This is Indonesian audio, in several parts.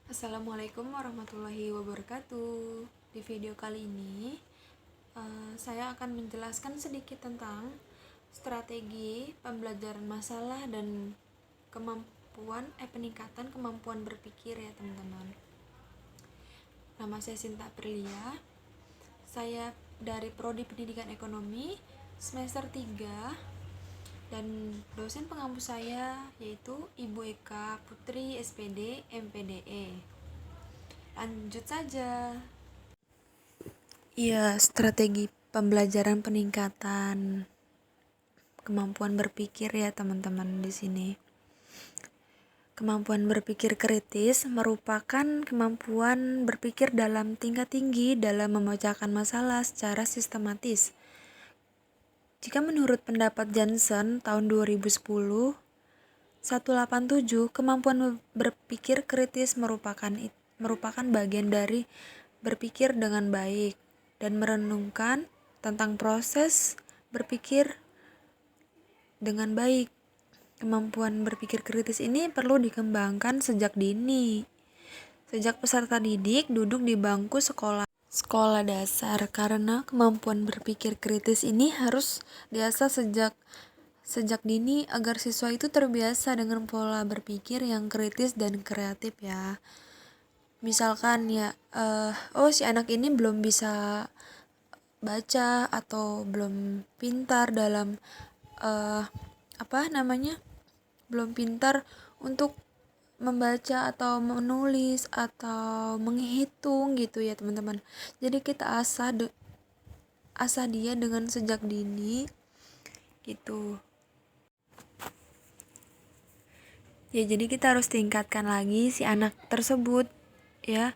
Assalamualaikum warahmatullahi wabarakatuh. Di video kali ini, saya akan menjelaskan sedikit tentang strategi pembelajaran masalah dan peningkatan kemampuan berpikir ya teman-teman. Nama saya Sinta Aprilia. Saya dari Prodi Pendidikan Ekonomi semester 3 dan dosen pengampu saya yaitu Ibu Eka Putri SPD MPDE. Lanjut saja. Iya, strategi pembelajaran peningkatan kemampuan berpikir ya teman-teman di sini. Kemampuan berpikir kritis merupakan kemampuan berpikir dalam tingkat tinggi dalam memecahkan masalah secara sistematis. Jika menurut pendapat Johnson tahun 2010, 187, kemampuan berpikir kritis merupakan bagian dari berpikir dengan baik dan merenungkan tentang proses berpikir dengan baik. Kemampuan berpikir kritis ini perlu dikembangkan sejak dini. Sejak peserta didik duduk di bangku sekolah dasar, karena kemampuan berpikir kritis ini harus diasah sejak dini agar siswa itu terbiasa dengan pola berpikir yang kritis dan kreatif ya. Misalkan ya, si anak ini belum bisa baca atau belum pintar dalam belum pintar untuk membaca atau menulis atau menghitung gitu ya teman-teman. Jadi kita asah dia dengan sejak dini gitu. Ya, jadi kita harus tingkatkan lagi si anak tersebut ya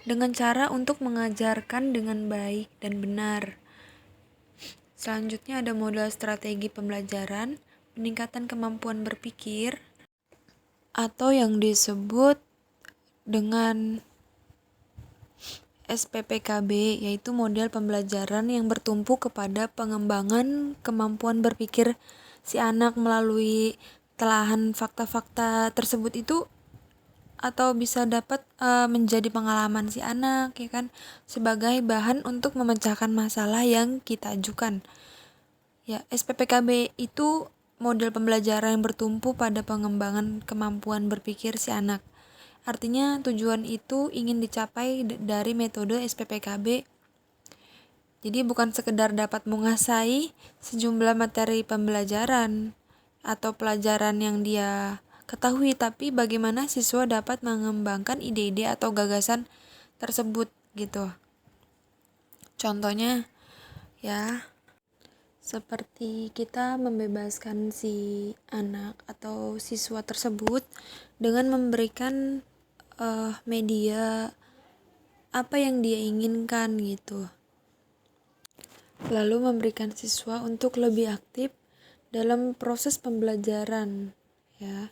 dengan cara untuk mengajarkan dengan baik dan benar. Selanjutnya ada modal strategi pembelajaran, peningkatan kemampuan berpikir atau yang disebut dengan SPPKB, yaitu model pembelajaran yang bertumpu kepada pengembangan kemampuan berpikir si anak melalui telahan fakta-fakta tersebut itu, atau bisa dapat menjadi pengalaman si anak ya kan, sebagai bahan untuk memecahkan masalah yang kita ajukan. Ya, SPPKB itu model pembelajaran yang bertumpu pada pengembangan kemampuan berpikir si anak. Artinya tujuan itu ingin dicapai dari metode SPPKB. Jadi bukan sekedar dapat menguasai sejumlah materi pembelajaran atau pelajaran yang dia ketahui, tapi bagaimana siswa dapat mengembangkan ide-ide atau gagasan tersebut gitu. Contohnya ya, seperti kita membebaskan si anak atau siswa tersebut dengan memberikan media apa yang dia inginkan gitu. Lalu memberikan siswa untuk lebih aktif dalam proses pembelajaran ya.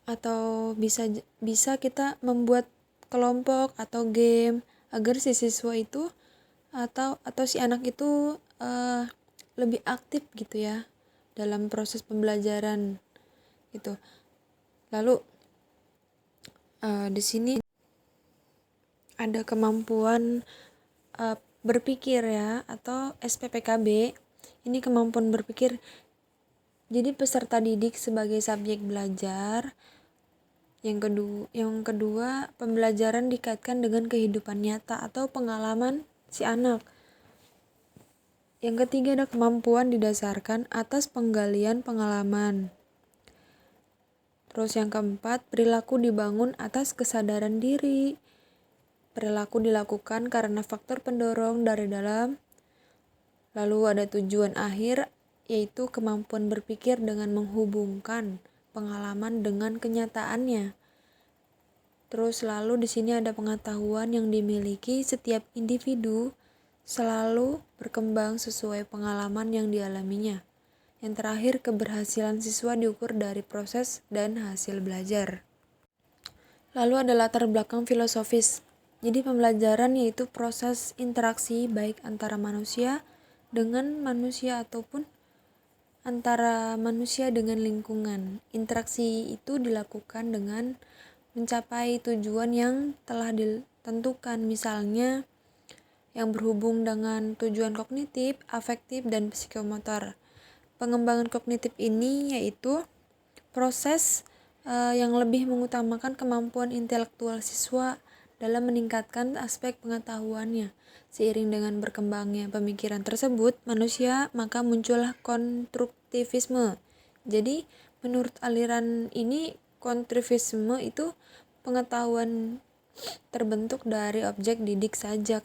Atau bisa kita membuat kelompok atau game agar si siswa itu atau si anak itu lebih aktif gitu ya dalam proses pembelajaran gitu. Lalu di sini ada kemampuan berpikir ya, atau SPPKB. Ini kemampuan berpikir. Jadi peserta didik sebagai subjek belajar. Yang kedua, pembelajaran dikaitkan dengan kehidupan nyata atau pengalaman si anak. Yang ketiga ada kemampuan didasarkan atas penggalian pengalaman. Terus yang keempat, perilaku dibangun atas kesadaran diri. Perilaku dilakukan karena faktor pendorong dari dalam. Lalu ada tujuan akhir, yaitu kemampuan berpikir dengan menghubungkan pengalaman dengan kenyataannya. Terus lalu di sini ada pengetahuan yang dimiliki setiap individu selalu berkembang sesuai pengalaman yang dialaminya. Yang terakhir, keberhasilan siswa diukur dari proses dan hasil belajar. Lalu ada latar belakang filosofis. Jadi pembelajaran yaitu proses interaksi baik antara manusia dengan manusia ataupun antara manusia dengan lingkungan. Interaksi itu dilakukan dengan mencapai tujuan yang telah ditentukan, misalnya yang berhubung dengan tujuan kognitif, afektif, dan psikomotor. Pengembangan kognitif ini yaitu proses yang lebih mengutamakan kemampuan intelektual siswa dalam meningkatkan aspek pengetahuannya. Seiring dengan berkembangnya pemikiran tersebut, maka muncullah konstruktivisme. Jadi, menurut aliran ini, konstruktivisme itu pengetahuan terbentuk dari objek didik saja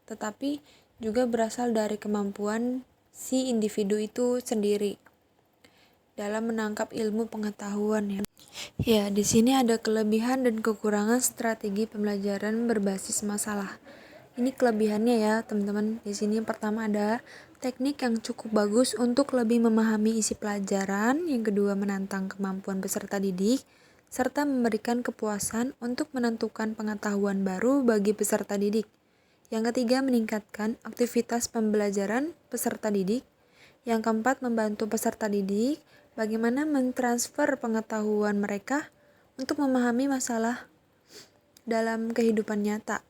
tetapi juga berasal dari kemampuan si individu itu sendiri dalam menangkap ilmu pengetahuan ya. Ya, di sini ada kelebihan dan kekurangan strategi pembelajaran berbasis masalah. Ini kelebihannya ya, teman-teman. Di sini pertama ada teknik yang cukup bagus untuk lebih memahami isi pelajaran. Yang kedua, menantang kemampuan peserta didik serta memberikan kepuasan untuk menentukan pengetahuan baru bagi peserta didik. Yang ketiga, meningkatkan aktivitas pembelajaran peserta didik. Yang keempat, membantu peserta didik bagaimana mentransfer pengetahuan mereka untuk memahami masalah dalam kehidupan nyata.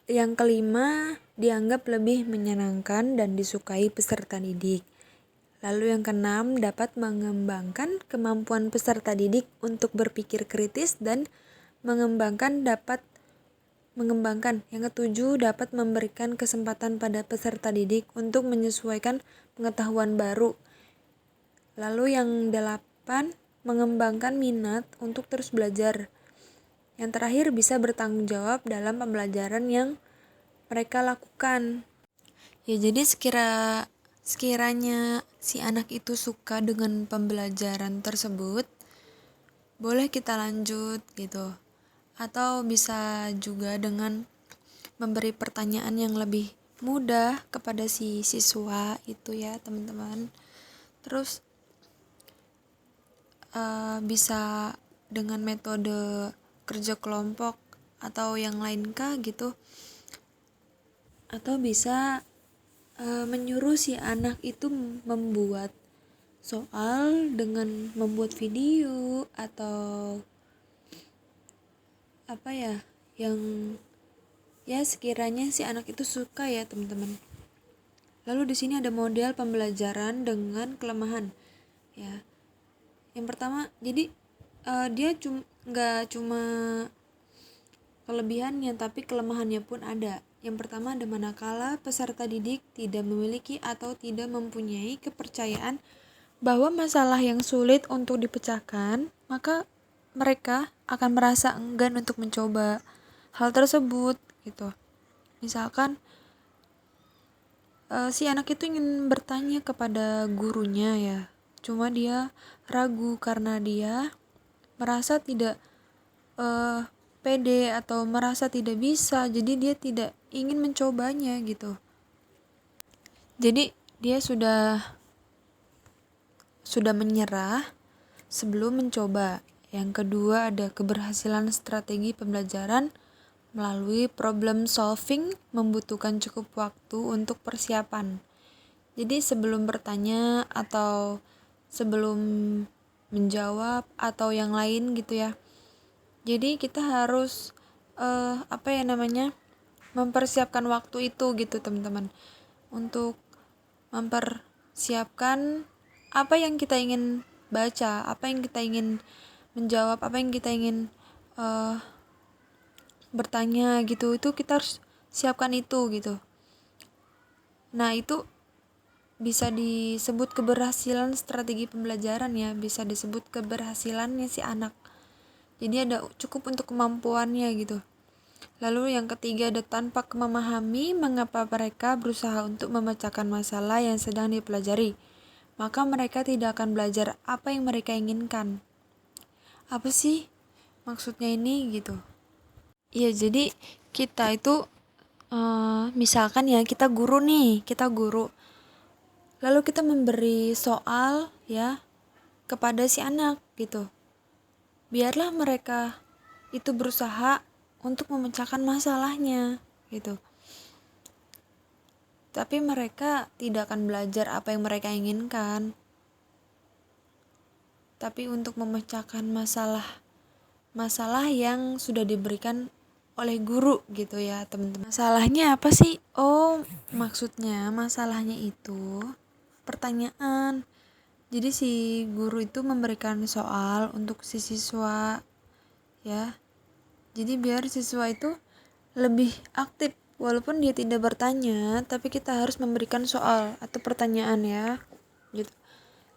Yang kelima, dianggap lebih menyenangkan dan disukai peserta didik. Lalu yang keenam, dapat mengembangkan kemampuan peserta didik untuk berpikir kritis dan mengembangkan. Yang ketujuh, dapat memberikan kesempatan pada peserta didik untuk menyesuaikan pengetahuan baru. Lalu yang 8, mengembangkan minat untuk terus belajar. Yang terakhir, bisa bertanggung jawab dalam pembelajaran yang mereka lakukan. Ya, jadi sekiranya si anak itu suka dengan pembelajaran tersebut, boleh kita lanjut gitu. Atau bisa juga dengan memberi pertanyaan yang lebih mudah kepada si siswa itu ya, teman-teman. Terus bisa dengan metode kerja kelompok atau yang lainkah gitu. Atau bisa menyuruh si anak itu membuat soal dengan membuat video atau yang sekiranya si anak itu suka ya, teman-teman. Lalu di sini ada model pembelajaran dengan kelemahan ya. Yang pertama, jadi dia nggak cuma kelebihannya tapi kelemahannya pun ada. Yang pertama ada manakala peserta didik tidak memiliki atau tidak mempunyai kepercayaan bahwa masalah yang sulit untuk dipecahkan, maka mereka akan merasa enggan untuk mencoba hal tersebut gitu. Misalkan si anak itu ingin bertanya kepada gurunya ya, cuma dia ragu karena dia merasa tidak pede atau merasa tidak bisa, jadi dia tidak ingin mencobanya gitu. Jadi dia sudah menyerah sebelum mencoba. Yang kedua ada keberhasilan strategi pembelajaran melalui problem solving membutuhkan cukup waktu untuk persiapan. Jadi sebelum bertanya atau sebelum menjawab atau yang lain gitu ya. Jadi kita harus mempersiapkan waktu itu gitu, teman-teman. Untuk mempersiapkan apa yang kita ingin baca, apa yang kita ingin menjawab, apa yang kita ingin bertanya gitu, itu kita harus siapkan itu gitu. Nah, itu bisa disebut keberhasilan strategi pembelajaran ya, bisa disebut keberhasilannya si anak. Jadi ada cukup untuk kemampuannya gitu. Lalu yang ketiga ada tanpa memahami mengapa mereka berusaha untuk memecahkan masalah yang sedang dipelajari, maka mereka tidak akan belajar apa yang mereka inginkan. Apa sih maksudnya ini gitu? Iya, jadi kita itu misalkan ya kita guru. Lalu kita memberi soal ya kepada si anak gitu. Biarlah mereka itu berusaha untuk memecahkan masalahnya gitu. tapi mereka tidak akan belajar apa yang mereka inginkan. Tapi untuk memecahkan masalah yang sudah diberikan oleh guru gitu ya teman-teman. Masalahnya apa sih? Oh, maksudnya masalahnya itu pertanyaan. Jadi si guru itu memberikan soal untuk si siswa ya. Jadi biar siswa itu lebih aktif walaupun dia tidak bertanya, tapi kita harus memberikan soal atau pertanyaan ya. Gitu.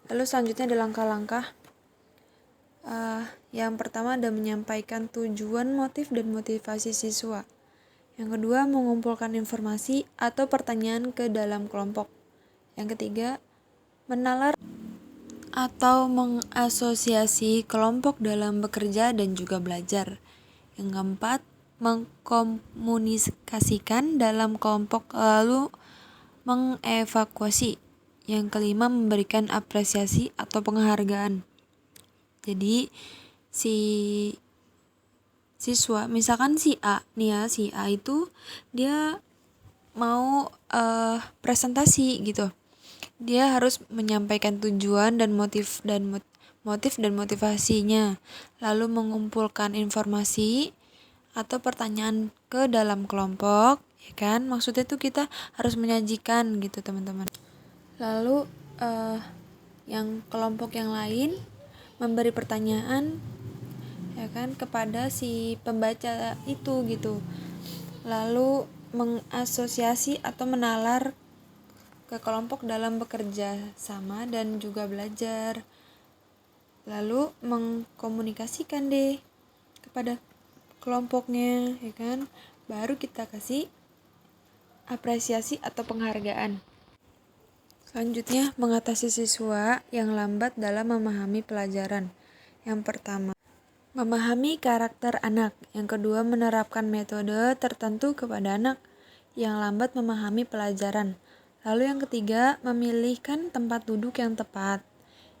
Lalu selanjutnya ada langkah-langkah. Yang pertama ada menyampaikan tujuan, motif, dan motivasi siswa. Yang kedua, mengumpulkan informasi atau pertanyaan ke dalam kelompok. Yang ketiga, menalar atau mengasosiasi kelompok dalam bekerja dan juga belajar. Yang keempat, mengkomunikasikan dalam kelompok lalu mengevakuasi. Yang kelima, memberikan apresiasi atau penghargaan. Jadi si siswa, misalkan si A nih ya, si A itu dia mau presentasi gitu. Dia harus menyampaikan tujuan dan motif dan motivasinya, lalu mengumpulkan informasi atau pertanyaan ke dalam kelompok, ya kan? Maksudnya tuh kita harus menyajikan gitu teman-teman. Lalu yang kelompok yang lain memberi pertanyaan ya kan kepada si pembaca itu gitu. Lalu mengasosiasi atau menalar ke kelompok dalam bekerja sama dan juga belajar. Lalu mengkomunikasikan deh kepada kelompoknya ya kan. Baru kita kasih apresiasi atau penghargaan. Selanjutnya, mengatasi siswa yang lambat dalam memahami pelajaran. Yang pertama, memahami karakter anak. Yang kedua, menerapkan metode tertentu kepada anak yang lambat memahami pelajaran. Lalu yang ketiga, memilihkan tempat duduk yang tepat.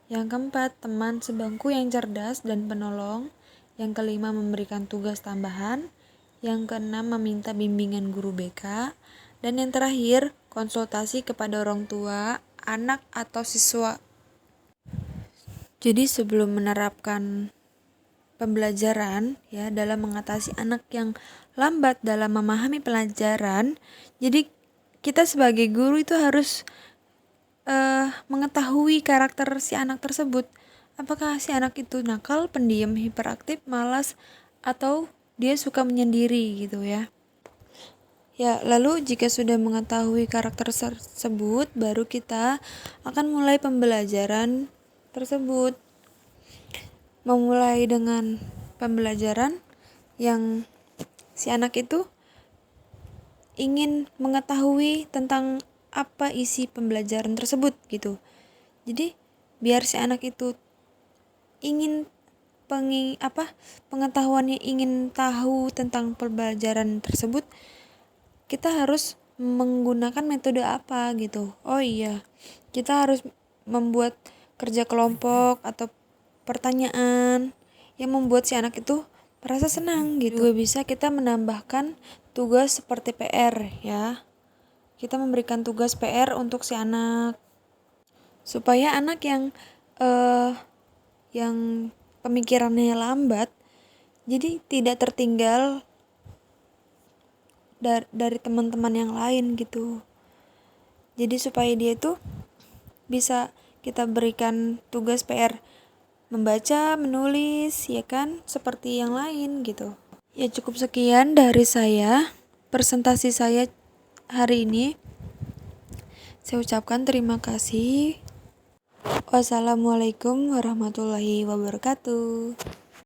Yang keempat, teman sebangku yang cerdas dan penolong. Yang kelima, memberikan tugas tambahan. Yang keenam, meminta bimbingan guru BK. Dan yang terakhir, konsultasi kepada orang tua, anak atau siswa. Jadi sebelum menerapkan pembelajaran ya dalam mengatasi anak yang lambat dalam memahami pelajaran, jadi kita sebagai guru itu harus mengetahui karakter si anak tersebut. Apakah si anak itu nakal, pendiam, hiperaktif, malas, atau dia suka menyendiri gitu ya. Ya, lalu jika sudah mengetahui karakter tersebut, baru kita akan mulai pembelajaran tersebut. Memulai dengan pembelajaran yang si anak itu ingin mengetahui tentang apa isi pembelajaran tersebut gitu. Jadi biar si anak itu ingin pengetahuannya ingin tahu tentang pembelajaran tersebut, kita harus menggunakan metode apa gitu. Oh iya, kita harus membuat kerja kelompok atau pertanyaan yang membuat si anak itu merasa senang gitu. Juga bisa kita menambahkan tugas seperti PR ya. Kita memberikan tugas PR untuk si anak supaya anak yang pemikirannya lambat jadi tidak tertinggal dari teman-teman yang lain gitu. Jadi supaya dia itu bisa kita berikan tugas PR membaca, menulis, ya kan, seperti yang lain gitu. Ya cukup sekian dari saya, presentasi saya hari ini. Saya ucapkan terima kasih. Wassalamualaikum warahmatullahi wabarakatuh.